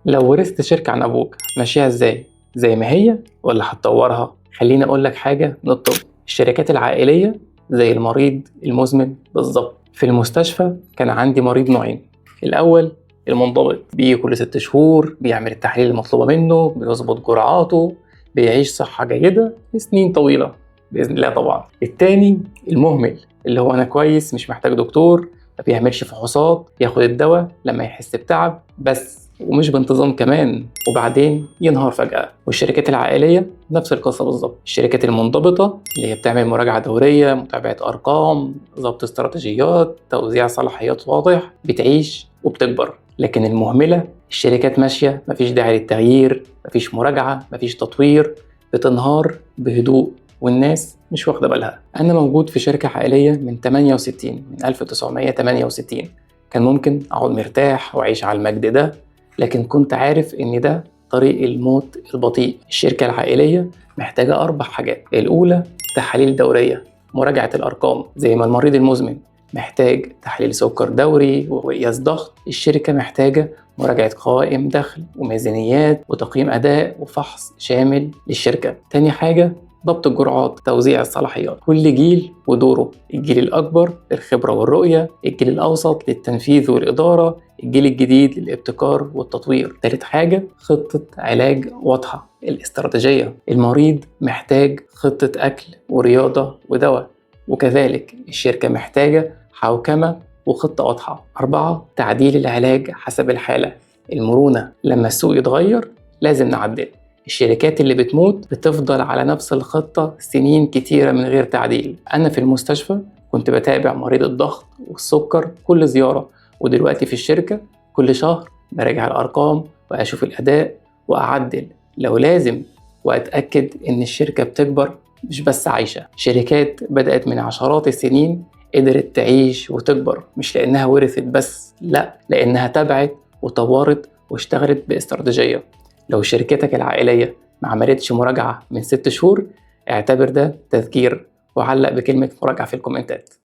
لو ورثت شركة عن أبوك ماشيها إزاي؟ زي ما هي ولا هتطورها؟ خليني أقول لك حاجة من الطب. الشركات العائلية زي المريض المزمن بالظبط. في المستشفى كان عندي مريض نوعين. الأول المنضبط، بيجي كل 6 شهور، بيعمل التحاليل المطلوبة منه، بيظبط جرعاته، بيعيش صحة جيدة لسنين طويلة بإذن الله طبعا. التاني المهمل، اللي هو أنا كويس مش محتاج دكتور، ما بيعملش فحوصات، ياخد الدواء لما يحس بتعب بس، ومش بانتظام كمان، وبعدين ينهار فجأة. والشركات العائلية نفس القصة بالظبط. الشركات المنضبطة اللي هي بتعمل مراجعة دورية، متابعة أرقام، ضبط استراتيجيات، توزيع صلاحيات واضح، بتعيش وبتكبر. لكن المهملة، الشركات ماشية، مفيش داعي للتغيير، مفيش مراجعة، مفيش تطوير، بتنهار بهدوء والناس مش واخدة بالها. أنا موجود في شركة عائلية من 68، من 1968. كان ممكن أقعد مرتاح وأعيش على المجد ده، لكن كنت عارف إن ده طريق الموت البطيء. الشركة العائلية محتاجة 4 حاجات. الأولى تحاليل دورية، مراجعة الأرقام. زي ما المريض المزمن محتاج تحليل سكر دوري وقياس ضغط، الشركة محتاجة مراجعة قوائم دخل وميزانيات وتقييم أداء وفحص شامل للشركة. تاني حاجة ضبط الجرعات، توزيع الصلاحيات. كل جيل ودوره، الجيل الأكبر للخبرة والرؤية، الجيل الأوسط للتنفيذ والإدارة، الجيل الجديد للابتكار والتطوير. تالت حاجة خطة علاج واضحة، الاستراتيجية. المريض محتاج خطة أكل ورياضة ودواء، وكذلك الشركة محتاجة حوكمة وخطة واضحة. 4 تعديل العلاج حسب الحالة، المرونة. لما السوق يتغير لازم نعدل. الشركات اللي بتموت بتفضل على نفس الخطة سنين كتيرة من غير تعديل. أنا في المستشفى كنت بتابع مريض الضغط والسكر كل زيارة، ودلوقتي في الشركة كل شهر براجع الأرقام وأشوف الأداء وأعدل لو لازم، وأتأكد إن الشركة بتكبر مش بس عايشة. شركات بدأت من عشرات السنين قدرت تعيش وتكبر، مش لأنها ورثت بس، لأ، لأنها تبعت وطورت واشتغلت باستراتيجية. لو شركتك العائلية ما عملتش مراجعة من 6 شهور، اعتبر ده تذكير، وعلق بكلمة مراجعة في الكومنتات.